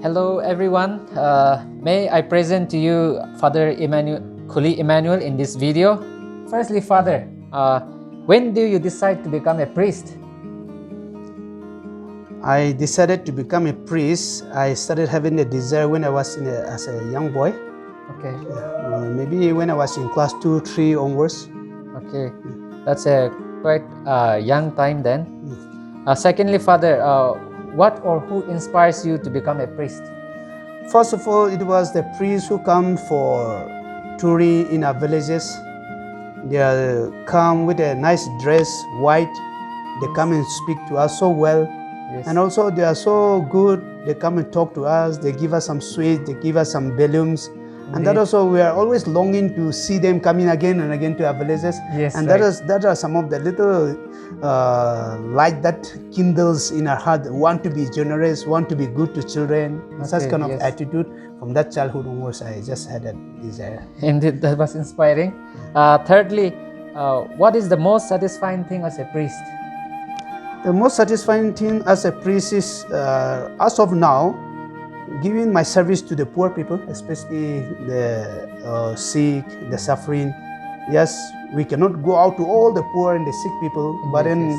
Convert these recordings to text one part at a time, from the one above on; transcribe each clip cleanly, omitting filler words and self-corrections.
Hello everyone. May I present to you Father Kuli Emmanuel in this video. Firstly, Father, when do you decide to become a priest? I decided to become a priest. I started having a desire when I was as a young boy. Okay. Maybe when I was in class 2, 3 onwards. Okay. That's a quite young time then. Secondly, Father, what or who inspires you to become a priest? First of all, it was the priests who come for touring in our villages. They come with a nice dress, white. They come and speak to us so well. Yes. And also they are so good. They come and talk to us. They give us some sweets. They give us some balloons. And that also, we are always longing to see them coming again and again to our villages. Yes, and right. that are some of the little light that kindles in our heart. Want to be generous, want to be good to children. Such kind of attitude. From that childhood onwards, I just had that desire. Indeed, that was inspiring. Thirdly, what is the most satisfying thing as a priest? The most satisfying thing as a priest is, as of now, giving my service to the poor people, especially the sick, the suffering. Yes, we cannot go out to all the poor and the sick people, but then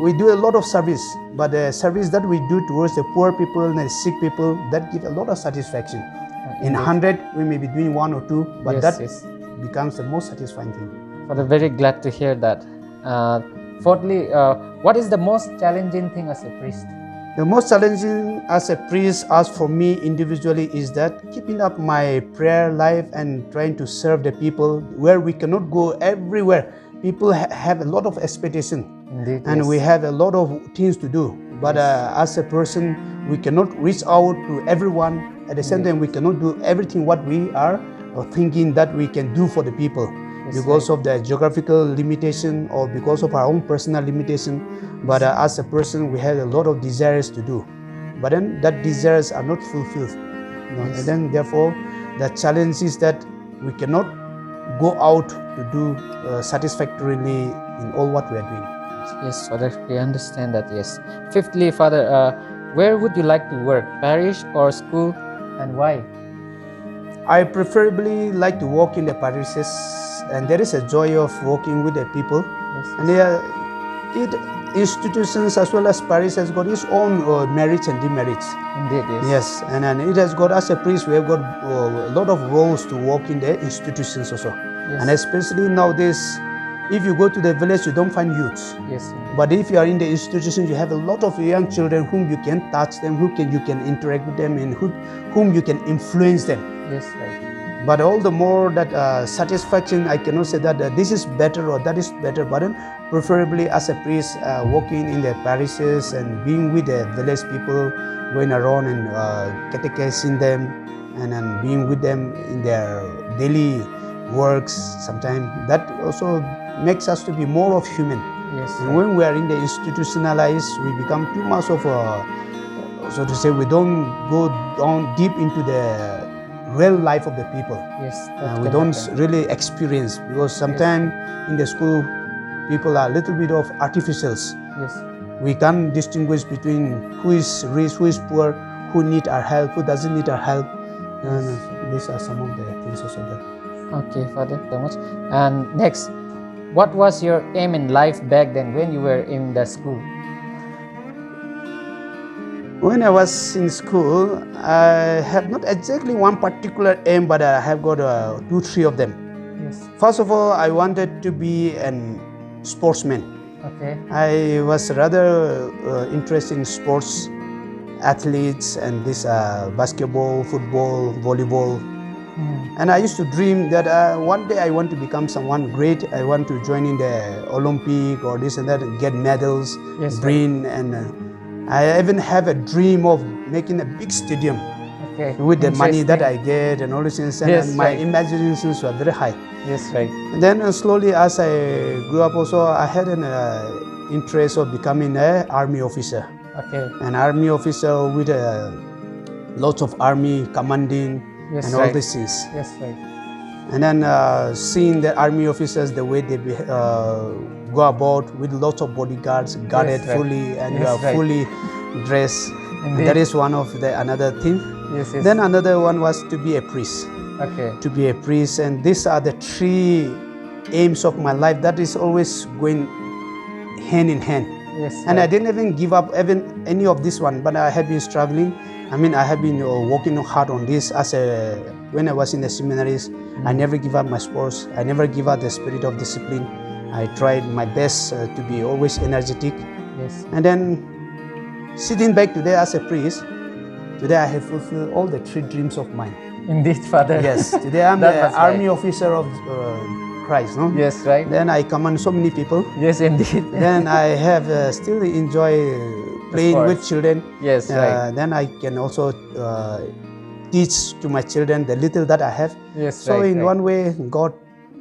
we do a lot of service. But the service that we do towards the poor people and the sick people, that gives a lot of satisfaction. In 100, we may be doing 1 or 2, but that becomes the most satisfying thing. Father, very glad to hear that. Fourthly, what is the most challenging thing as a priest? The most challenging as a priest, as for me individually, is that keeping up my prayer life and trying to serve the people where we cannot go everywhere. People have a lot of expectation. Indeed, and we have a lot of things to do. But as a person, we cannot reach out to everyone. At the same time, we cannot do everything what we are thinking that we can do for the people. Because of the geographical limitation or because of our own personal limitation. But as a person, we have a lot of desires to do. But then that desires are not fulfilled. And then therefore, the challenge is that we cannot go out to do satisfactorily in all what we are doing. Yes, Father, we understand that, yes. Fifthly, Father, where would you like to work? Parish or school, and why? I preferably like to work in the parishes, and there is a joy of working with the people. And institutions as well as parish has got its own merits and demerits. Indeed, yes. And it has got, as a priest, we have got a lot of roles to work in the institutions also. And especially nowadays, if you go to the village, you don't find youths. But if you are in the institution, you have a lot of young children whom you can touch them, you can interact with them, and whom you can influence them. But all the more that satisfaction, I cannot say that this is better or that is better, but then preferably as a priest, working in the parishes and being with the village people, going around and catechizing them, and then being with them in their daily works. Sometimes that also makes us to be more of human. And when we are in the institutionalized, we become too much of so to say, we don't go down deep into the real life of the people. We don't really experience, because sometimes in the school, people are a little bit of artificials. We can't distinguish between who is rich, who is poor, who needs our help, who doesn't need our help. And these are some of the things also that. Okay, Father, so much. And next, what was your aim in life back then when you were in the school? When I was in school, I have not exactly one particular aim, but I have got 2, 3 of them. First of all, I wanted to be a sportsman. I was rather interested in sports, athletes, and this basketball, football, volleyball. And I used to dream that one day I want to become someone great. I want to join in the Olympic or this and that, and get medals, win. And I even have a dream of making a big stadium with the money that I get and all these things. And my imaginations were very high. And then slowly, as I grew up also, I had an interest of becoming an army officer. An army officer with lots of army commanding, and all these things. And then seeing the army officers, the way they go about with lots of bodyguards, guarded fully, and you are fully dressed. Indeed. That is one of the another thing. Yes, yes. Then another one was to be a priest. Okay. To be a priest, and these are the three aims of my life that is always going hand in hand. Yes. And right. I didn't even give up even any of this one, but I have been struggling. I mean, I have been working hard on this when I was in the seminaries. I never give up my sports. I never give up the spirit of discipline. I tried my best to be always energetic. Yes. And then sitting back today as a priest, today I have fulfilled all the three dreams of mine. Indeed, Father. Yes, today I'm That the was army right. officer of Christ, no? Yes, right. Then I command so many people. Yes, indeed. Then I have still enjoy playing with sports. children. Yes, right. Then I can also teach to my children the little that I have. Yes, So right, in right. one way, God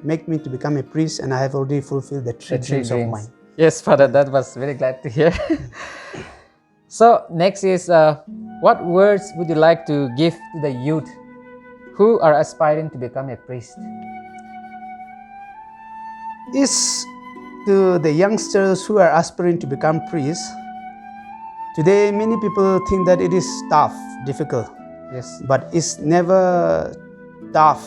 make me to become a priest, and I have already fulfilled the three The three dreams of dreams. mine. Yes, Father, that was very glad to hear. So next is, what words would you like to give to the youth who are aspiring to become a priest? Is to the youngsters who are aspiring to become priests. Today, many people think that it is tough, difficult, Yes, but it's never tough.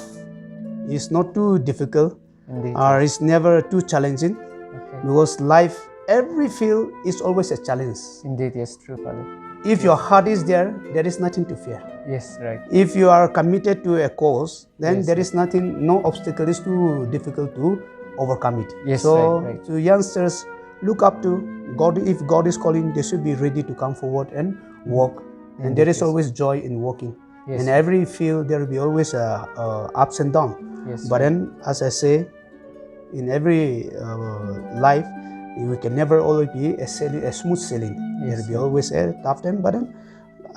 It's not too difficult, indeed. or it's never too challenging, Okay. because life, every field is always a challenge. Indeed, yes, true, Father. If your heart is there is nothing to fear. Yes, right. If you are committed to a cause, then Yes, there is nothing, no obstacle is too difficult to overcome it. Yes, so right, right. to youngsters, look up to God. If God is calling, they should be ready to come forward and walk. And there is yes. always joy in walking. Yes. In every field, there will be always ups and downs. Yes, But then, as I say, in every life, we can never always be a smooth sailing. There will be always a tough time. But then,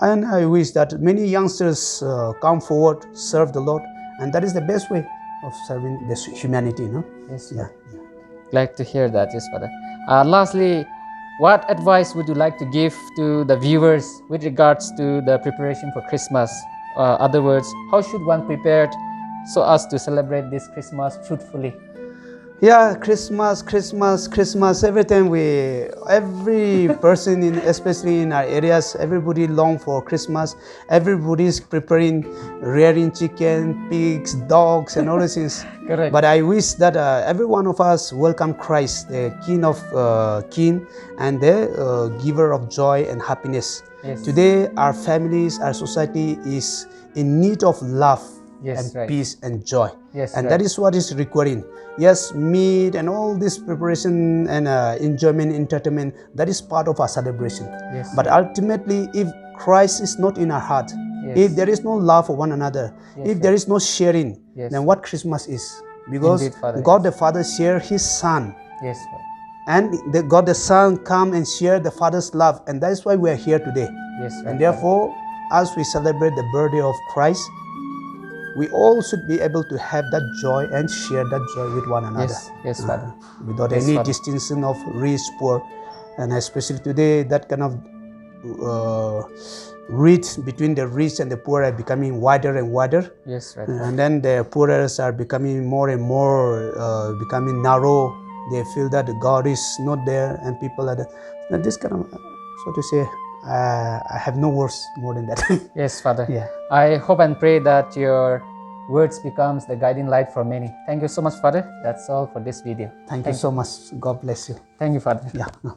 and I wish that many youngsters come forward, serve the Lord, and that is the best way of serving this humanity. No? Yes, Yeah. glad to hear that, yes, Father. Lastly, what advice would you like to give to the viewers with regards to the preparation for Christmas? Other words, how should one prepare so as to celebrate this Christmas fruitfully? Yeah, Christmas. Every time every person especially in our areas, everybody long for Christmas. Everybody is preparing, rearing chicken, pigs, dogs, and all these things. Correct. But I wish that every one of us welcome Christ, the King of King and the giver of joy and happiness. Yes. Today, our families, our society is in need of love. Yes, and right. peace and joy. Yes, and right. that is what is requiring. Yes, meat and all this preparation and enjoyment, entertainment, that is part of our celebration. Yes. But ultimately, if Christ is not in our heart, Yes. if there is no love for one another, Yes, if there is no sharing, Yes. then what Christmas is? Because Indeed, Father, God the Father shared His Son, Yes, Lord. and God the Son come and share the Father's love, and that is why we are here today. Yes, right, And therefore, as we celebrate the birthday of Christ, we all should be able to have that joy and share that joy with one another. Yes, Father. Without Yes, any Father. distinction of rich, poor. And especially today, that kind of reach between the rich and the poor are becoming wider and wider. Yes, right. And then the poorers are becoming more and more becoming narrow. They feel that God is not there, and people are and this kind of, so to say, I have no words more than that. Yes, Father. Yeah. I hope and pray that your words becomes the guiding light for many. Thank you so much, Father. That's all for this video. Thank you so much. God bless you. Thank you, Father. Yeah.